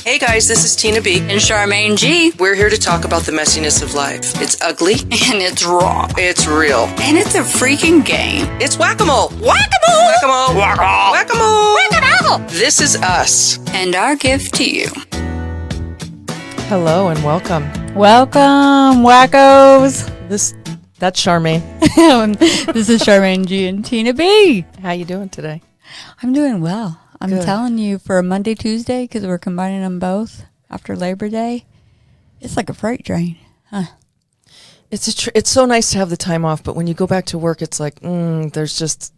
Hey guys, this is Tina B. And Charmaine G. We're here to talk about the messiness of life. It's ugly. And it's raw. It's real. And it's a freaking game. It's whack-a-mole. Whack-a-mole! Whack-a-mole. Whack-a-mole! Whack-a-mole. Whack-a-mole! This is us. And our gift to you. Hello and welcome. Welcome, wackos. That's Charmaine. This is Charmaine G and Tina B. How you doing today? I'm doing well. I'm Good. telling you, for a Monday, Tuesday, because we're combining them both after Labor Day, it's like a freight train. Huh? It's so nice to have the time off, but when you go back to work, it's like there's just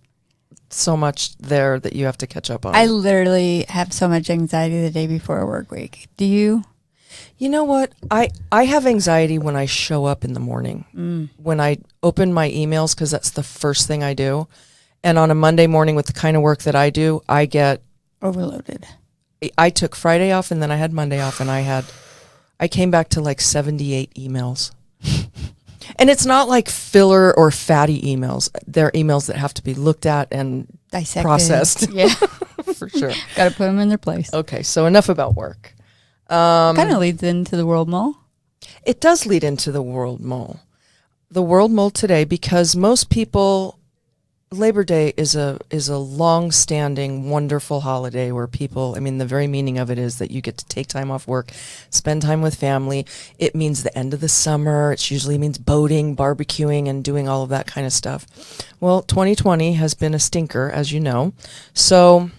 so much there that you have to catch up on. I literally have so much anxiety the day before a work week. Do you? You know what? I have anxiety when I show up in the morning, when I open my emails, because that's the first thing I do. And on a Monday morning with the kind of work that I do, I get Overloaded. I took Friday off and then I had Monday off, and I came back to like 78 emails. And it's not like filler or fatty emails. They're emails that have to be looked at and Dissected. processed. Yeah. For sure. Got to put them in their place. Okay, so enough about work. Kind of leads into the World Mole. It does lead into the World Mole. The World Mole today, because most people, Labor Day is a long-standing, wonderful holiday where people, the very meaning of it is that you get to take time off work, spend time with family. It means the end of the summer. It usually means boating, barbecuing, and doing all of that kind of stuff. Well, 2020 has been a stinker, as you know. So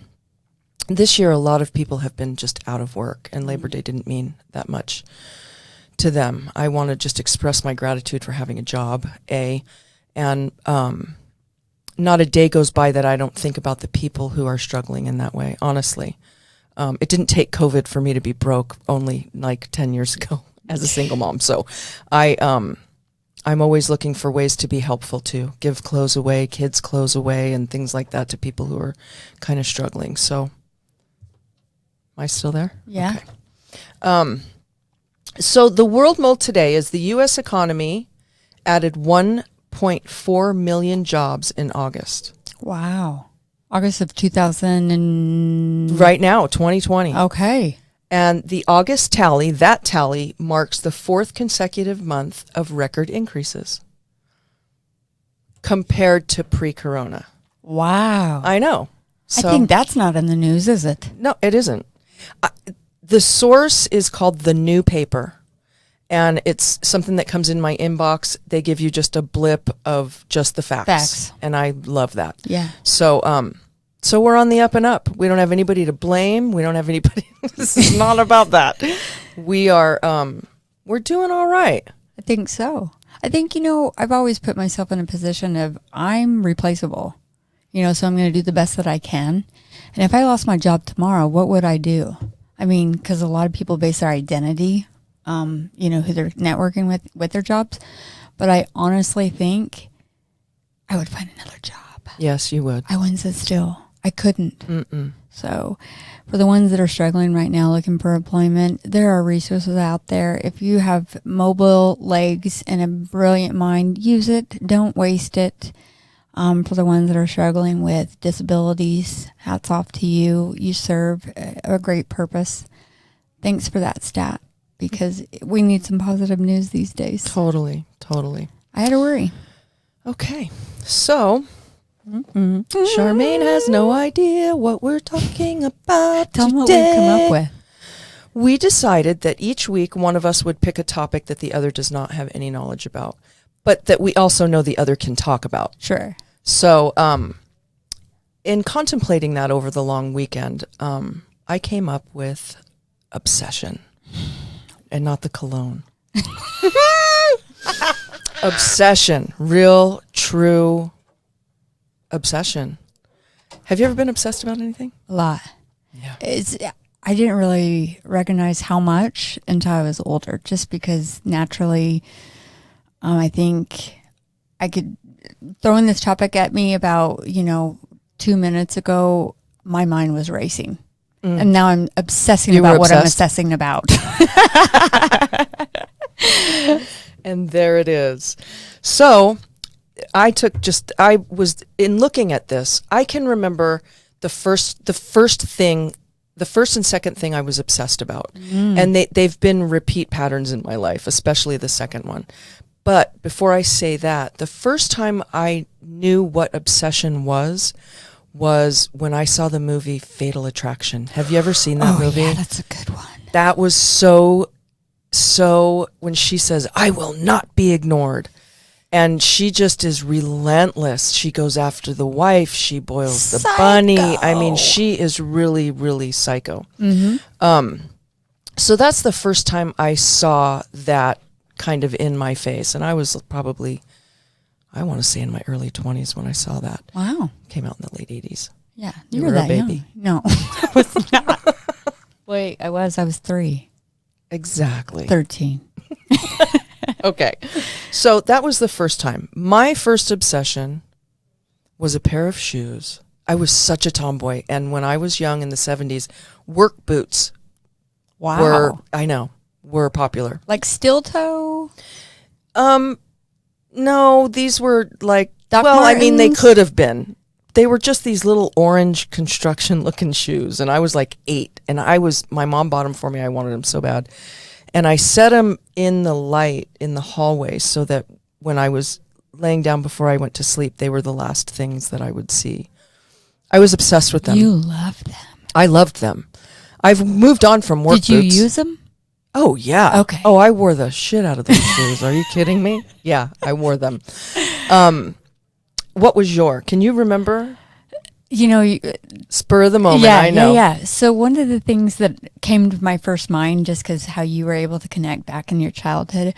this year, a lot of people have been just out of work, and Labor Day didn't mean that much to them. I want to just express my gratitude for having a job, and not a day goes by that I don't think about the people who are struggling in that way, honestly. It didn't take COVID for me to be broke only like 10 years ago as a single mom. So I'm always looking for ways to be helpful, to give clothes away, kids' clothes away, and things like that to people who are kind of struggling. So am I still there? Yeah. Okay. So the World Mole today is the U.S. economy added 1.4 million jobs in August. Wow. August of 2000 and... Right now, 2020. Okay. And the August tally, that tally, marks the fourth consecutive month of record increases compared to pre-corona. Wow. I know. So, I think that's not in the news, is it? no, it isn't. The source is called The New Paper, and it's something that comes in my inbox. They give you just a blip of just the facts. And I love that. Yeah. So, so we're on the up and up. We don't have anybody to blame. We don't have anybody. This is not about that. We are, we're doing all right. I think so. I think, I've always put myself in a position of I'm replaceable, so I'm going to do the best that I can. And if I lost my job tomorrow, what would I do? Because a lot of people base their identity, who they're networking with their jobs. But I honestly think I would find another job. Yes, you would. I wouldn't sit still. I couldn't. Mm-mm. So for the ones that are struggling right now looking for employment, there are resources out there. If you have mobile legs and a brilliant mind, use it. Don't waste it. For the ones that are struggling with disabilities, hats off to you. You serve a great purpose. Thanks for that stat, because we need some positive news these days. Totally. I had to worry. Okay. So, Charmaine has no idea what we're talking about Tell them what today. we've come up with. We decided that each week one of us would pick a topic that the other does not have any knowledge about, but that we also know the other can talk about. Sure. So, in contemplating that over the long weekend, I came up with obsession, and not the cologne. Obsession, real, true obsession. Have you ever been obsessed about anything? A lot. Yeah. I didn't really recognize how much until I was older, just because naturally, I think I could, throwing this topic at me about, 2 minutes ago, my mind was racing. And now I'm obsessing about what I'm obsessing about. And there it is. So I was in looking at this, I can remember the first thing the first and second thing I was obsessed about. And they've been repeat patterns in my life, especially the second one. But before I say that, the first time I knew what obsession was when I saw the movie Fatal Attraction. Have you ever seen that movie? Yeah, that's a good one. That was so when she says, "I will not be ignored." And she just is relentless. She goes after the wife. She boils the bunny. I mean, she is really, really psycho. So that's the first time I saw that kind of in my face. And I was probably, I want to say in my early 20s when I saw that. Wow. Came out in the late 80s. Yeah. You were were a that baby. young. No, I was not. Wait, I was 3. Exactly. 13. Okay. So that was the first time. My first obsession was a pair of shoes. I was such a tomboy. And when I was young in the 70s, work boots Wow. were popular. Like steel toe? No, these were like, Doc I mean, they Martens? could have been. They were just these little orange construction looking shoes. And I was like 8 and my mom bought them for me. I wanted them so bad. And I set them in the light in the hallway so that when I was laying down before I went to sleep, they were the last things that I would see. I was obsessed with them. You loved them. I loved them. I've moved on from work Did you boots. use them? Oh, yeah. Okay. Oh, I wore the shit out of those shoes. Are you kidding me? Yeah, I wore them. What was can you remember? You know, Spur of the moment, yeah, I know. Yeah. So one of the things that came to my first mind, just because how you were able to connect back in your childhood,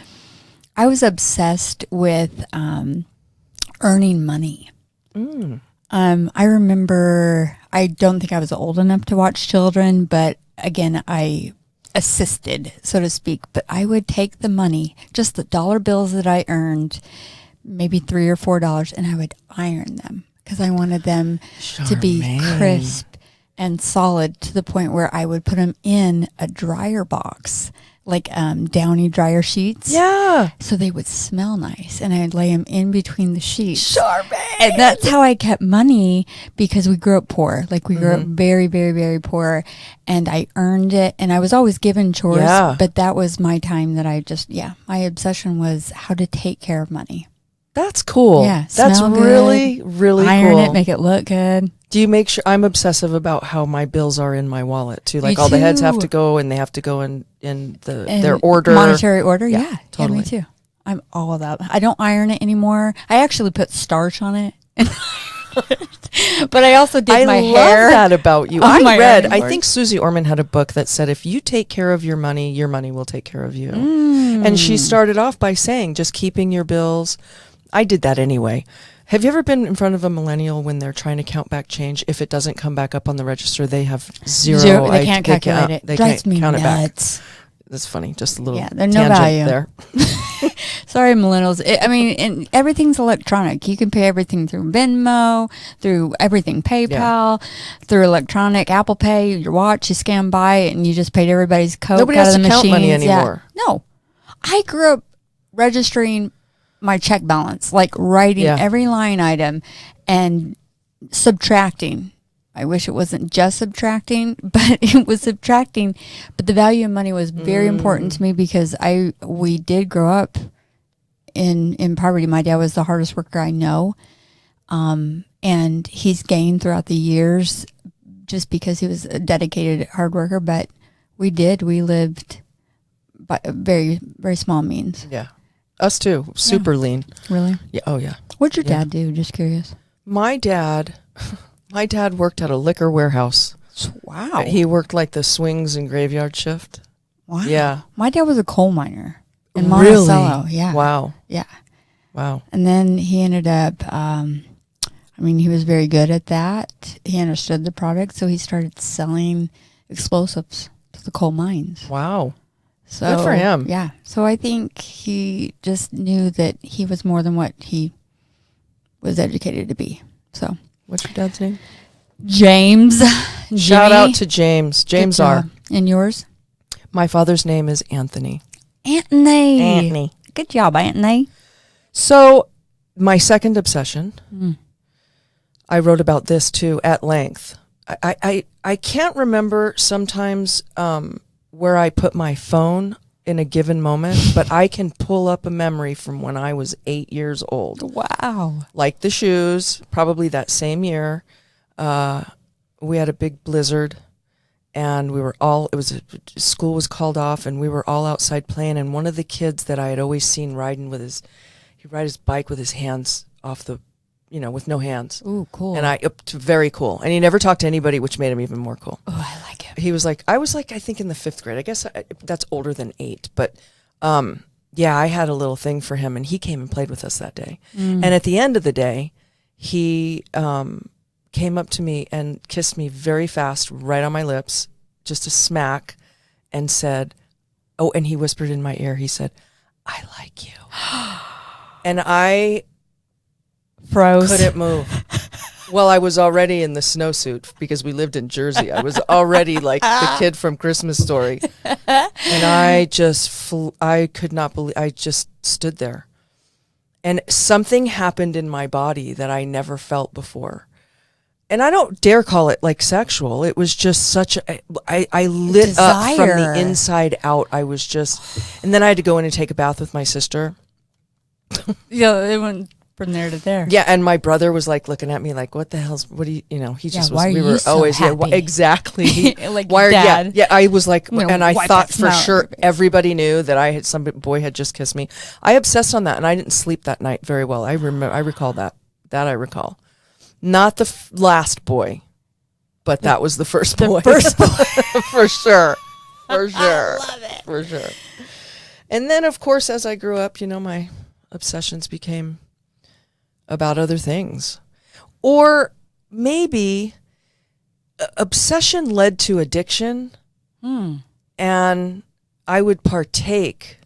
I was obsessed with earning money. I remember, I don't think I was old enough to watch children, but again, I assisted, so to speak. But I would take the money, just the dollar bills that I earned, maybe $3 or $4, and I would iron them because I wanted them to be Charmaine. crisp and solid to the point where I would put them in a dryer box, like Downy dryer sheets. Yeah. So they would smell nice, and I'd lay them in between the sheets. Charmaine. And that's how I kept money, because we grew up poor. Like we grew up very, very, very poor, and I earned it, and I was always given chores, Yeah. but that was my time that my obsession was how to take care of money. That's cool. Yeah, That's smell good, really, really Iron cool. it, make it look good. Do you make sure? I'm obsessive about how my bills are in my wallet too. Like Me all the heads have too. to go, and they have to go in their And order. monetary order. Yeah, Yeah, totally. me too. I'm all about it. I don't iron it anymore. I actually put starch on it. But I also did I my love hair. that about you. on I my read. ironing I board. think Susie Orman had a book that said, "If you take care of your money will take care of you." And she started off by saying, "Just keeping your bills." I did that anyway. Have you ever been in front of a millennial when they're trying to count back change? If it doesn't come back up on the register, they have zero. They can't calculate it. They Drives can't me count nuts. it back. That's funny. Just a little Yeah, there's no tangent value. there. Sorry, millennials. And everything's electronic. You can pay everything through Venmo, through everything, PayPal, through electronic, Apple Pay, your watch, you scan by it, and you just paid everybody's Coke Nobody out has of the to count money machines. Yeah. anymore. No. I grew up registering my check balance, like writing Yeah. every line item and subtracting. I wish it wasn't just subtracting, but it was subtracting. But the value of money was very important to me, because we did grow up in poverty. My dad was the hardest worker I know. And he's gained throughout the years just because he was a dedicated hard worker. But we lived by very, very small means. Yeah, us too. Super lean. Really? Yeah. Oh yeah. What'd your Yeah. dad do? Just curious. My dad worked at a liquor warehouse. Wow. He worked like the swings and graveyard shift. Wow. Yeah. My dad was a coal miner in Really? Monticello. Yeah. Wow. Yeah. Wow. And then he ended up, he was very good at that. He understood the product, so he started selling explosives to the coal mines. Wow. So Good for him. Yeah. So I think he just knew that he was more than what he was educated to be. So What's your dad's name? James. Shout Jimmy. out to James. Good James R. job. And yours? My father's name is Anthony. Anthony. Good job, Anthony. So, my second obsession, Mm. I wrote about this too at length. I can't remember sometimes where I put my phone in a given moment, but I can pull up a memory from when I was 8 years old. Wow. Like the shoes, probably that same year. We had a big blizzard, and school was called off, and we were all outside playing, and one of the kids that I had always seen he'd ride his bike with his hands off with no hands. Ooh, cool. And very cool. And he never talked to anybody, which made him even more cool. Oh, I like it. He was like, I think in the 5th grade. I guess that's older than 8. But yeah, I had a little thing for him, and he came and played with us that day. And at the end of the day, he came up to me and kissed me very fast, right on my lips, just a smack, and said, oh, and he whispered in my ear, he said, I like you. And I froze. couldn't move. Well, I was already in the snowsuit because we lived in Jersey. I was already like the kid from Christmas Story. And I could not believe, I just stood there. And something happened in my body that I never felt before. And I don't dare call it like sexual. It was just I lit up from the inside out. I was just, and then I had to go in and take a bath with my sister. Yeah, it went from there to there. Yeah, and my brother was like looking at me like, "What the hell's? What do you? You know?" He just was. Why are We you were so always happy? exactly. Like why? Dad. Yeah. I was like, You know, and I wipe thought that for smell sure out. everybody knew that some boy had just kissed me. I obsessed on that, and I didn't sleep that night very well. I recall that. That I recall. Not the last boy, but that was the first boy. First boy. For sure. For sure. I love it. For sure. And then, of course, as I grew up, my obsessions became about other things. Or maybe obsession led to addiction, and I would partake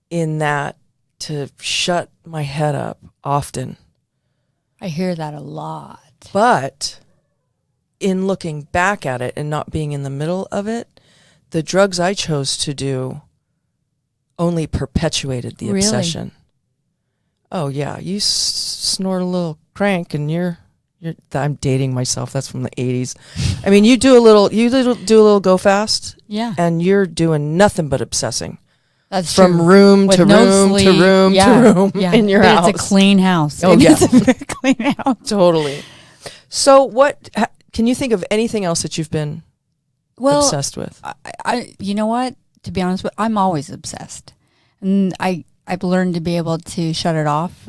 in that to shut my head up often. I hear that a lot. But in looking back at it and not being in the middle of it, the drugs I chose to do only perpetuated the Really? obsession. Oh yeah, you snort a little crank and you're. I'm dating myself. That's from the 80s. I mean, you do a little go fast, Yeah. and you're doing nothing but obsessing That's from true. room With to no room sleep. to room Yeah. to room Yeah. in your But house. It's a clean house. Oh, yeah. It's a very clean house. Totally. So, can you think of anything else that you've been obsessed with? I you know what? To be honest with, I'm always obsessed, and I've learned to be able to shut it off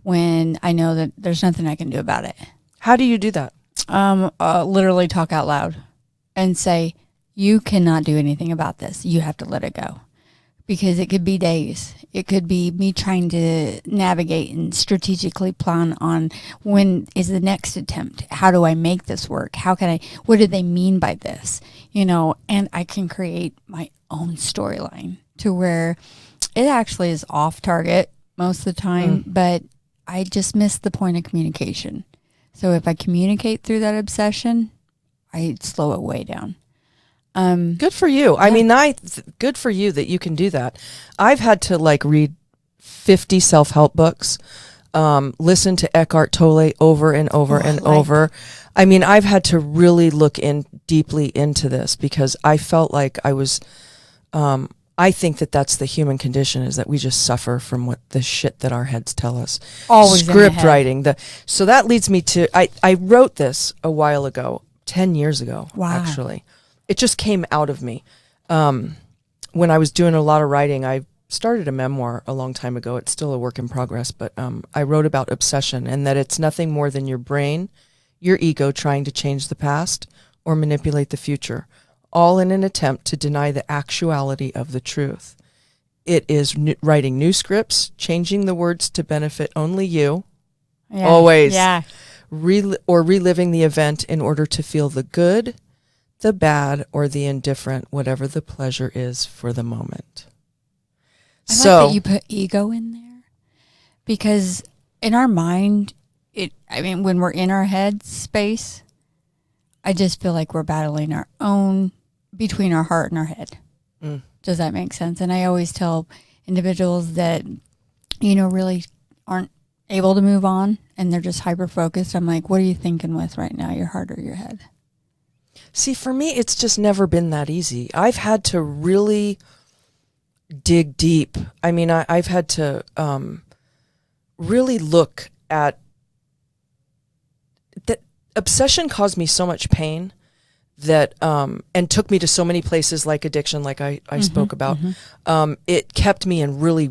when I know that there's nothing I can do about it. How do you do that? Literally talk out loud and say, you cannot do anything about this. You have to let it go. Because it could be days. It could be me trying to navigate and strategically plan on when is the next attempt. How do I make this work? What do they mean by this? And I can create my own storyline to where it actually is off target most of the time, but I just miss the point of communication. So if I communicate through that obsession, I slow it way down. Good for you. Yeah. I mean, good for you that you can do that. I've had to read 50 self-help books, listen to Eckhart Tolle over and over and over. I mean, I've had to really look deeply into this because I felt like I was, I think that that's the human condition, is that we just suffer from what the shit that our heads tell us. Always in the script head. writing. So that leads me to, I wrote this a while ago, 10 years ago, actually. It just came out of me. When I was doing a lot of writing, I started a memoir a long time ago. It's still a work in progress, but I wrote about obsession and that it's nothing more than your brain, your ego trying to change the past or manipulate the future, all in an attempt to deny the actuality of the truth. It is writing new scripts, changing the words to benefit only you, always, or reliving the event in order to feel the good, the bad, or the indifferent, whatever the pleasure is for the moment. I like that you put ego in there, because in our mind, when we're in our head space, I just feel like we're battling our own between our heart and our head. Does that make sense? And I always tell individuals that, really aren't able to move on and they're just hyper focused, I'm like, what are you thinking with right now, your heart or your head? See, for me, it's just never been that easy. I've had to really dig deep. I mean, I've had to really look at that. Obsession caused me so much pain that and took me to so many places like addiction, like I spoke about. It kept me in really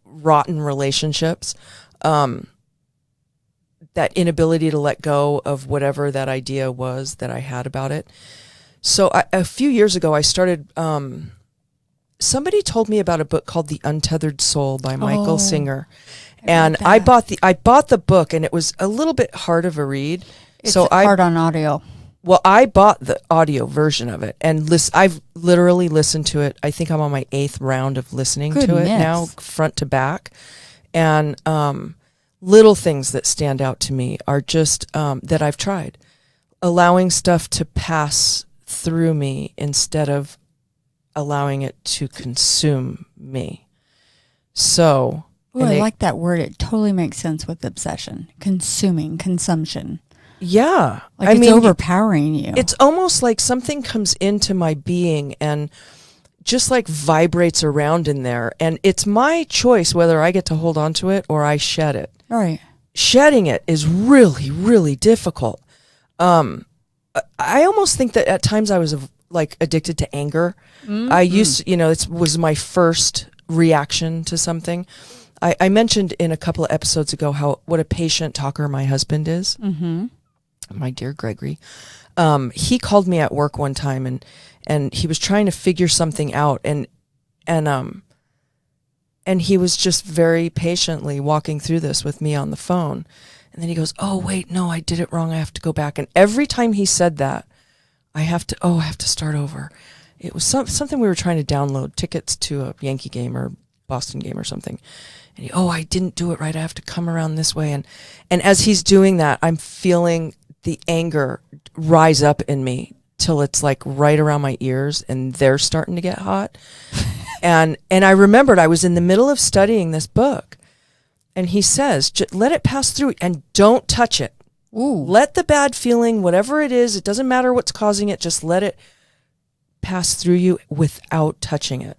rotten relationships. That inability to let go of whatever that idea was that I had about it. So a few years ago, I started. Somebody told me about a book called The Untethered Soul by Michael Singer, and I bought the book, and it was a little bit hard of a read. It's hard on audio. Well, I bought the audio version of it, and I've literally listened to it. I think I'm on my 8th round of listening to it now, front to back. And little things that stand out to me are just that I've tried. Allowing stuff to pass through me instead of allowing it to consume me. So... Ooh, I like that word. It totally makes sense with obsession. Consumption. Yeah. Like it's overpowering you. It's almost like something comes into my being and just like vibrates around in there. And it's my choice whether I get to hold on to it or I shed it. Right. Shedding it is really, really difficult. I almost think that at times I was like addicted to anger. I used to, it was my first reaction to something. I mentioned in a couple of episodes ago what a patient talker my husband is. Mm-hmm. My dear Gregory. He called me at work one time and he was trying to figure something out and he was just very patiently walking through this with me on the phone. And then he goes, "Oh, wait, no, I did it wrong. I have to go back." And every time he said that, I have to start over. It was something we were trying to download, tickets to a Yankee game or Boston game or something. And I didn't do it right. I have to come around this way. And as he's doing that, I'm feeling the anger rise up in me till it's like right around my ears and they're starting to get hot. and I remembered I was in the middle of studying this book and he says, let it pass through and don't touch it. Ooh. Let the bad feeling, whatever it is, it doesn't matter what's causing it, just let it pass through you without touching it.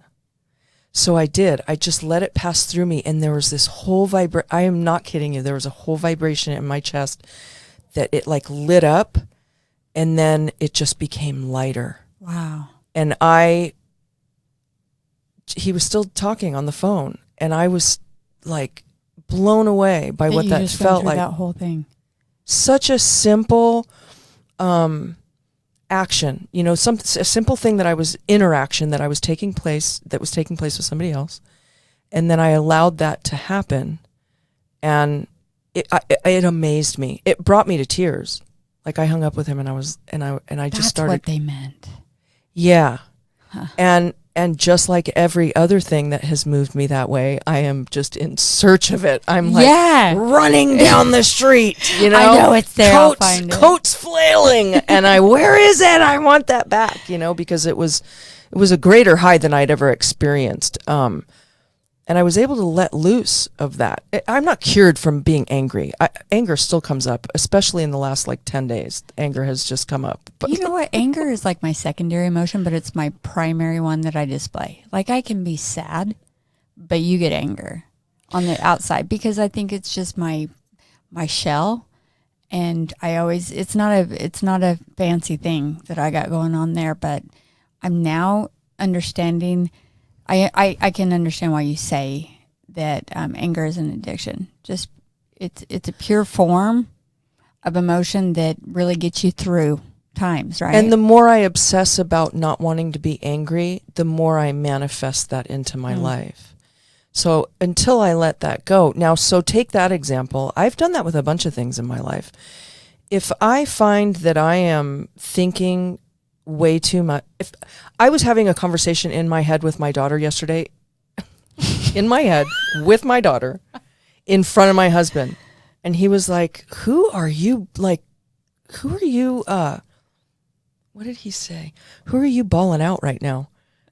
So I did. I just let it pass through me. And there was this whole I am not kidding you. There was a whole vibration in my chest that it like lit up and then it just became lighter. Wow. And he was still talking on the phone and I was like blown away by what that felt like. That whole thing. Such a simple, action, a simple thing that was taking place with somebody else. And then I allowed that to happen. And it amazed me. It brought me to tears. Like I hung up with him and I just started. That's what they meant. Yeah. Huh. And just like every other thing that has moved me that way, I am just in search of it. I'm like running down the street, I know it's there. I'll find it. Coats flailing. And where is it? I want that back, because it was a greater high than I'd ever experienced. And I was able to let loose of that. I'm not cured from being angry. Anger still comes up, especially in the last 10 days. Anger has just come up. But you know what? Anger is like my secondary emotion, but it's my primary one that I display. Like I can be sad, but you get anger on the outside because I think it's just my shell. And it's not a fancy thing that I got going on there, but I'm now understanding. I can understand why you say that anger is an addiction. Just it's a pure form of emotion that really gets you through times, right? And the more I obsess about not wanting to be angry, the more I manifest that into my life. So until I let that go. Now, so take that example. I've done that with a bunch of things in my life. If I find that I am thinking way too much. If I was having a conversation in my head with my daughter yesterday, in my head with my daughter, in front of my husband, and he was like, who are you? What did he say? Who are you balling out right now?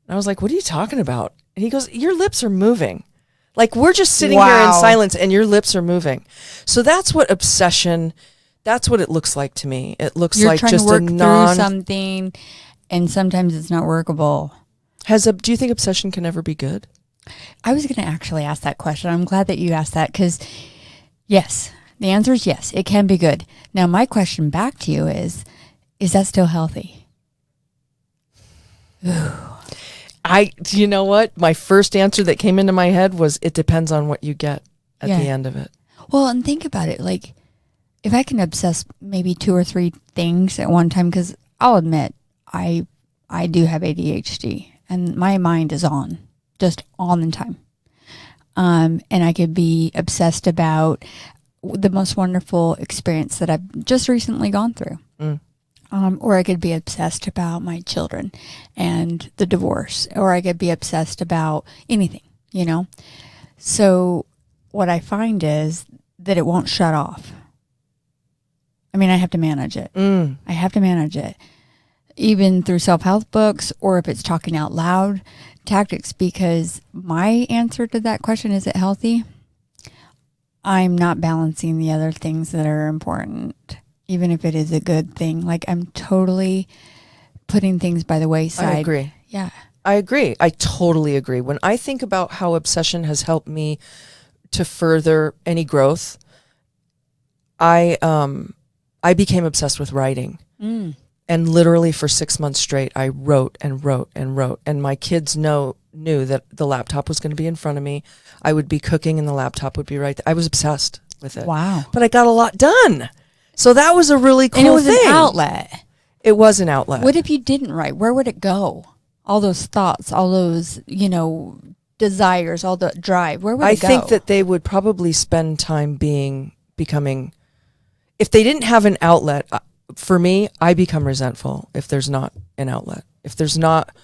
And I was like, what are you talking about? And he goes, your lips are moving. Like we're just sitting here in Wow. silence and your lips are moving. So that's what obsession, that's what it looks like to me. It looks You're like trying just to work a through something, and sometimes it's not workable. do you think obsession can ever be good? I was going to actually ask that question. I'm glad that you asked that because, yes, the answer is yes, it can be good. Now, my question back to you is that still healthy? You know what? My first answer that came into my head was it depends on what you get at Yeah. the end of it. Well, and think about it. Like, if I can obsess maybe 2 or 3 things at one time, because I'll admit, I do have ADHD and my mind is on, just all the time. And I could be obsessed about the most wonderful experience that I've just recently gone through. Or I could be obsessed about my children and the divorce, or I could be obsessed about anything, you know? So what I find is that it won't shut off. I mean, I have to manage it. I have to manage it, even through self-help books, or if it's talking out loud tactics, because my answer to that question, is it healthy? I'm not balancing the other things that are important, even if it is a good thing. Like, I'm totally putting things by the wayside. I agree. Yeah. I agree. I totally agree. When I think about how obsession has helped me to further any growth, I became obsessed with writing. And literally for 6 months straight, I wrote and wrote and wrote. And my kids knew that the laptop was going to be in front of me. I would be cooking and the laptop would be right there. I was obsessed with it. Wow. But I got a lot done. So that was a really cool And it was thing. an outlet. It was an outlet. What if you didn't write? Where would it go? All those thoughts, all those, desires, all the drive. Where would I it go? think that they would probably spend time becoming, if they didn't have an outlet, for me, I become resentful if there's not an outlet. If there's not,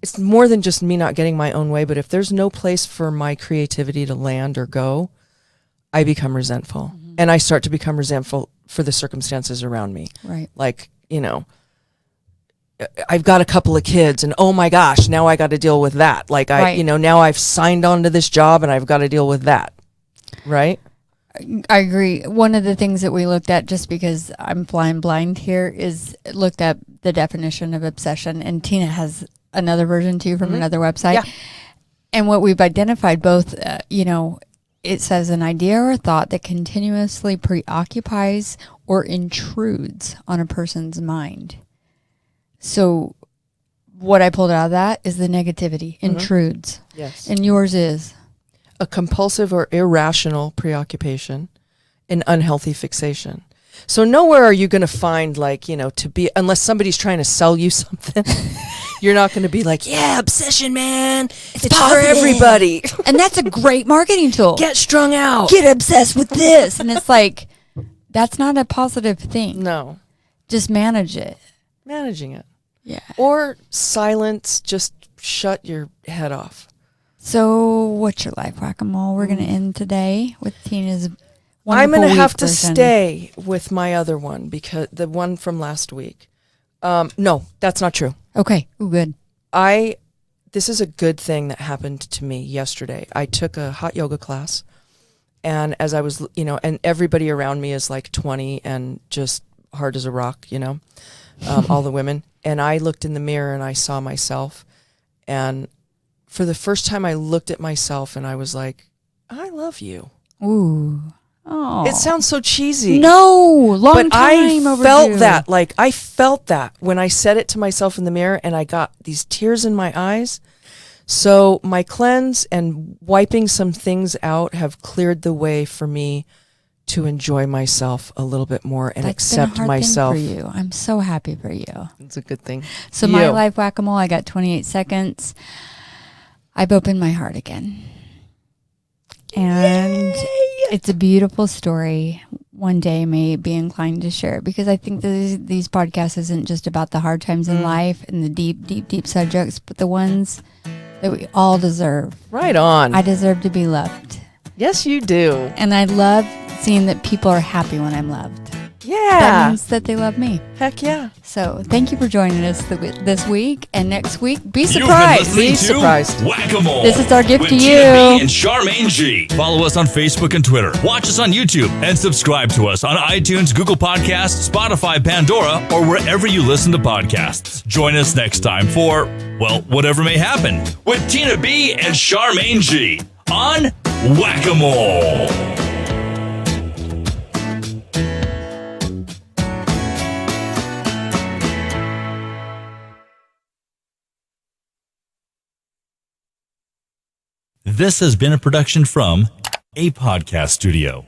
it's more than just me not getting my own way, but if there's no place for my creativity to land or go, I become resentful. And I start to become resentful for the circumstances around me. Right. Like, I've got a couple of kids and oh my gosh, now I got to deal with that. Like Right. now I've signed on to this job and I've got to deal with that. Right? I agree. One of the things that we looked at, just because I'm flying blind here, is looked at the definition of obsession. And Tina has another version too from another website. Yeah. And what we've identified both, it says an idea or a thought that continuously preoccupies or intrudes on a person's mind. So what I pulled out of that is the negativity, intrudes. Yes. And yours is? A compulsive or irrational preoccupation, an unhealthy fixation. So nowhere are you going to find unless somebody's trying to sell you something, you're not going to be like, yeah, obsession, man. It's for positive. everybody. And that's a great marketing tool. Get strung out. Get obsessed with this. And it's like, that's not a positive thing. No. Just manage it. Managing it. Yeah. Or silence, just shut your head off. So what's your life, Whack-A-Mole? We're going to end today with Tina's wonderful I'm going to week have to version. stay with my other one, because the one from last week. No, that's not true. Okay. Ooh, good. This is a good thing that happened to me yesterday. I took a hot yoga class, and as I was, and everybody around me is like 20 and just hard as a rock, all the women. And I looked in the mirror and I saw myself, and for the first time I looked at myself and I was like, I love you. Ooh. Oh. It sounds so cheesy. No, long But time I overdue. felt that when I said it to myself in the mirror, and I got these tears in my eyes. So my cleanse and wiping some things out have cleared the way for me to enjoy myself a little bit more and That's accept been a hard myself. thing for you. I'm so happy for you. It's a good thing. So my life, Whack-A-Mole, I got 28 seconds. I've opened my heart again. And it's a beautiful story. One day I may be inclined to share it, because I think that these podcasts isn't just about the hard times in life and the deep, deep, deep subjects, but the ones that we all deserve. Right on. I deserve to be loved. Yes, you do. And I love seeing that people are happy when I'm loved. Yeah. that means that they love me. Heck yeah. So thank you for joining us this week. And next week, be You've been surprised. listening Be to surprised. Whack-A-Mole. This is our gift with to Tina you. B and Charmaine G. Follow us on Facebook and Twitter. Watch us on YouTube and subscribe to us on iTunes, Google Podcasts, Spotify, Pandora, or wherever you listen to podcasts. Join us next time for, well, whatever may happen with Tina B and Charmaine G on Whack-A-Mole. This has been a production from A Podcast Studio.